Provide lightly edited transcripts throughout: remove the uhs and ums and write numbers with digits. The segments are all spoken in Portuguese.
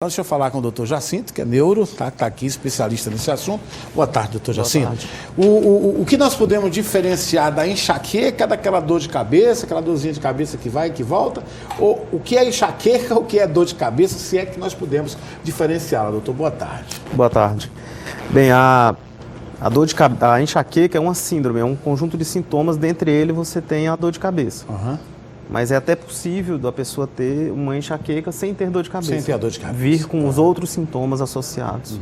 Deixa eu falar com o doutor Jacinto, que é neuro, tá aqui, especialista nesse assunto. Boa tarde, doutor Jacinto. Boa tarde. O que nós podemos diferenciar da enxaqueca, daquela dor de cabeça, aquela dorzinha de cabeça que vai e que volta? Ou o que é enxaqueca, o que é dor de cabeça, se é que nós podemos diferenciá-la, doutor? Boa tarde. Boa tarde. Bem, a enxaqueca é uma síndrome, é um conjunto de sintomas, dentre eles você tem a dor de cabeça. Mas é até possível da pessoa ter uma enxaqueca sem ter dor de cabeça. Sem ter a dor de cabeça. Vir com os outros sintomas associados.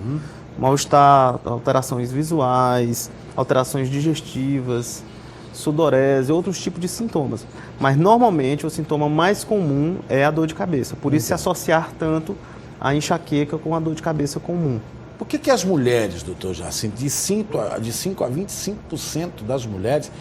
Mal-estar, alterações visuais, alterações digestivas, sudorese, outros tipos de sintomas. Mas normalmente o sintoma mais comum é a dor de cabeça. Por isso se associar tanto a enxaqueca com a dor de cabeça comum. Por que as mulheres, doutor Jacinto, de 5 a 25% das mulheres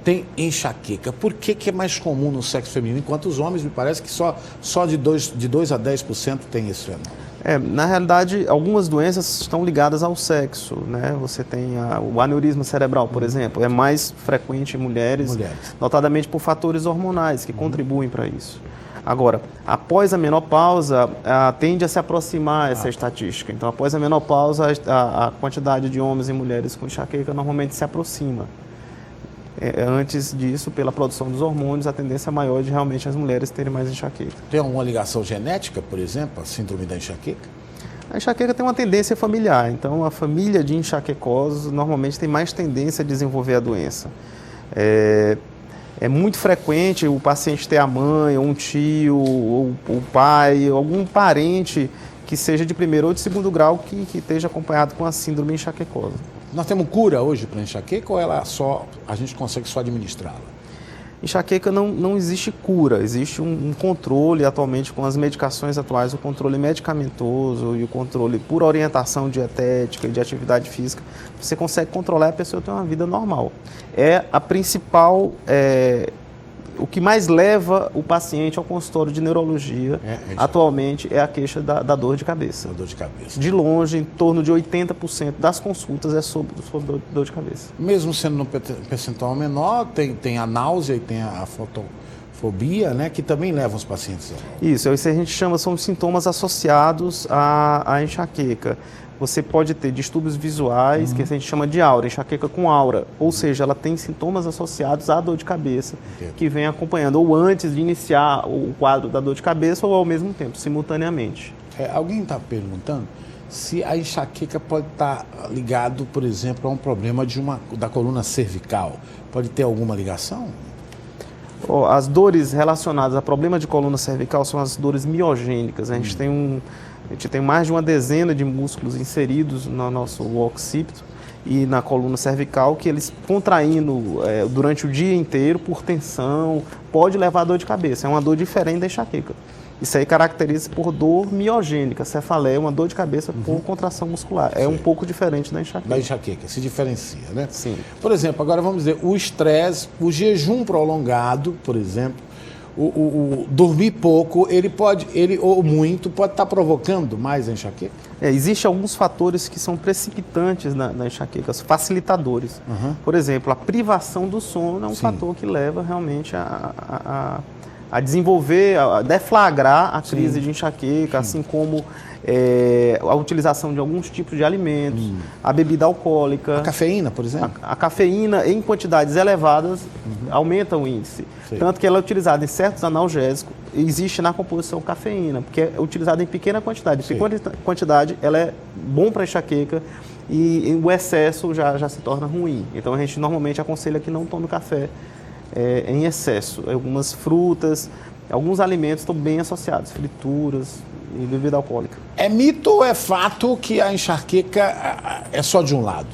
têm enxaqueca? Por que é mais comum no sexo feminino, enquanto os homens, me parece que só de 2 a 10% tem esse fenômeno? Na realidade, algumas doenças estão ligadas ao sexo, né? Você tem o aneurisma cerebral, por exemplo, é mais frequente em mulheres, notadamente por fatores hormonais que contribuem para isso. Agora, após a menopausa, tende a se aproximar essa estatística. Então, após a menopausa, a quantidade de homens e mulheres com enxaqueca normalmente se aproxima. Antes disso, pela produção dos hormônios, a tendência maior de realmente as mulheres terem mais enxaqueca. Tem alguma ligação genética, por exemplo, a síndrome da enxaqueca? A enxaqueca tem uma tendência familiar. Então, a família de enxaquecosos normalmente tem mais tendência a desenvolver a doença. É muito frequente o paciente ter a mãe, ou um tio, ou o pai, ou algum parente que seja de primeiro ou de segundo grau que esteja acompanhado com a síndrome enxaquecosa. Nós temos cura hoje para enxaqueca ou a gente consegue só administrá-la? Enxaqueca não existe cura, existe um controle atualmente com as medicações atuais, o controle medicamentoso e o controle por orientação dietética e de atividade física. Você consegue controlar e a pessoa ter uma vida normal. É a principal, o que mais leva o paciente ao consultório de neurologia atualmente é a queixa da dor de cabeça. Dor de cabeça. De longe, em torno de 80% das consultas é sobre dor de cabeça. Mesmo sendo num percentual menor, tem a náusea e tem a fotofobia, né, que também levam os pacientes a... Isso a gente chama, são sintomas associados à enxaqueca. Você pode ter distúrbios visuais, que a gente chama de aura, enxaqueca com aura. Ou seja, ela tem sintomas associados à dor de cabeça, que vem acompanhando, ou antes de iniciar o quadro da dor de cabeça, ou ao mesmo tempo, simultaneamente. Alguém está perguntando se a enxaqueca pode estar ligado, por exemplo, a um problema da coluna cervical. Pode ter alguma ligação? As dores relacionadas a problema de coluna cervical são as dores miogênicas. A gente tem mais de uma dezena de músculos inseridos no nosso occipito e na coluna cervical que eles contraindo durante o dia inteiro por tensão pode levar a dor de cabeça. É uma dor diferente da enxaqueca. Isso aí caracteriza por dor miogênica, cefaleia, uma dor de cabeça por contração muscular. É um pouco diferente da enxaqueca. Da enxaqueca, se diferencia, né? Sim. Por exemplo, agora vamos dizer, o estresse, o jejum prolongado, por exemplo, o dormir pouco, ele ou muito, pode estar provocando mais a enxaqueca? Existem alguns fatores que são precipitantes na enxaqueca, os facilitadores. Por exemplo, a privação do sono é um fator que leva realmente a desenvolver, a deflagrar a crise de enxaqueca, assim como a utilização de alguns tipos de alimentos, a bebida alcoólica. A cafeína, por exemplo? A cafeína, em quantidades elevadas, aumenta o índice. Tanto que ela é utilizada em certos analgésicos, existe na composição cafeína, porque é utilizada em pequena quantidade. Em pequena quantidade, ela é bom para enxaqueca e o excesso já se torna ruim. Então, a gente normalmente aconselha que não tome café em excesso. Algumas frutas, alguns alimentos estão bem associados, frituras e bebida alcoólica. É mito ou é fato que a enxaqueca é só de um lado?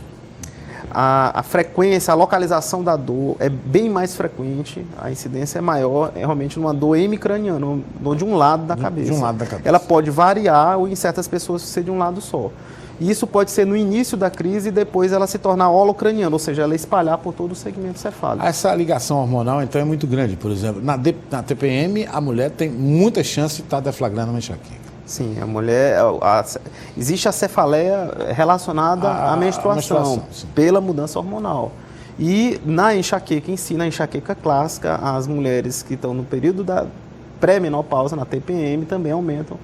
A frequência, a localização da dor é bem mais frequente, a incidência é maior, realmente numa dor hemicraniana, uma dor de um lado da cabeça. De um lado da cabeça. Ela pode variar ou em certas pessoas ser de um lado só. E isso pode ser no início da crise e depois ela se tornar holocraniana, ou seja, ela espalhar por todo o segmento cefálico. Essa ligação hormonal, então, é muito grande. Por exemplo, na TPM, a mulher tem muita chance de estar deflagrando uma enxaqueca. Sim, a mulher... existe a cefaleia relacionada à menstruação pela mudança hormonal. E na enxaqueca em si, na enxaqueca clássica, as mulheres que estão no período da pré-menopausa, na TPM, também aumentam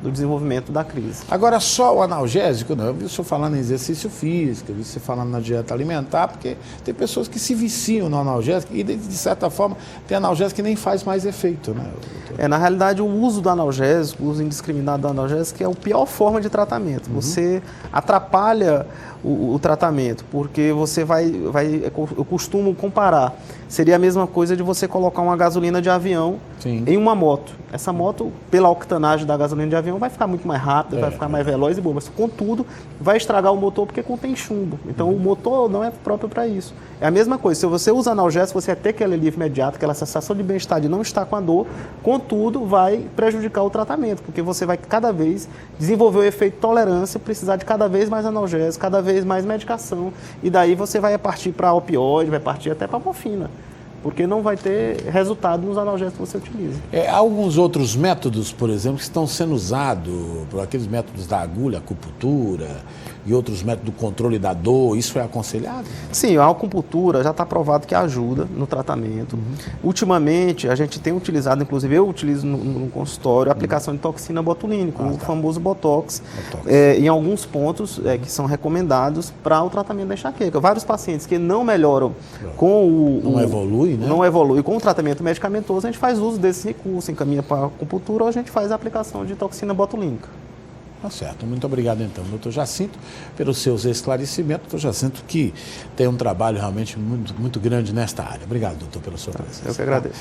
do desenvolvimento da crise. Agora, só o analgésico, não. Eu vi o senhor falando em exercício físico, eu vi você falando na dieta alimentar, porque tem pessoas que se viciam no analgésico e, de certa forma, tem analgésico que nem faz mais efeito, né, doutor? Na realidade, o uso do analgésico, o uso indiscriminado do analgésico é a pior forma de tratamento. Você atrapalha o tratamento, porque você eu costumo comparar, seria a mesma coisa de você colocar uma gasolina de avião em uma moto. Essa moto, pela octanagem da gasolina de avião, vai ficar muito mais rápida, vai ficar mais veloz e boa, mas contudo, vai estragar o motor porque contém chumbo. Então, o motor não é próprio para isso. É a mesma coisa, se você usa analgésico, você vai ter aquele alívio imediato, aquela sensação de bem-estar de não estar com a dor, contudo, vai prejudicar o tratamento, porque você vai cada vez desenvolver o efeito tolerância, precisar de cada vez mais analgésico, cada vez mais medicação, e daí você vai partir para opioide, vai partir até para morfina, porque não vai ter resultado nos analgésicos que você utiliza. Há alguns outros métodos, por exemplo, que estão sendo usados, por aqueles métodos da agulha, acupuntura e outros métodos do controle da dor, isso é aconselhado? Sim, a acupuntura já está provado que ajuda no tratamento. Ultimamente, a gente tem utilizado, inclusive eu utilizo no consultório, a aplicação de toxina botulínica, o famoso Botox. Em alguns pontos que são recomendados para o tratamento da enxaqueca. Vários pacientes que não melhoram com Não evolui, né? Não evolui com o tratamento medicamentoso, a gente faz uso desse recurso, encaminha para a acupuntura ou a gente faz a aplicação de toxina botulínica. Tá certo. Muito obrigado, então, doutor Jacinto, pelos seus esclarecimentos. Doutor Jacinto, que tem um trabalho realmente muito, muito grande nesta área. Obrigado, doutor, pela sua presença. Eu que agradeço.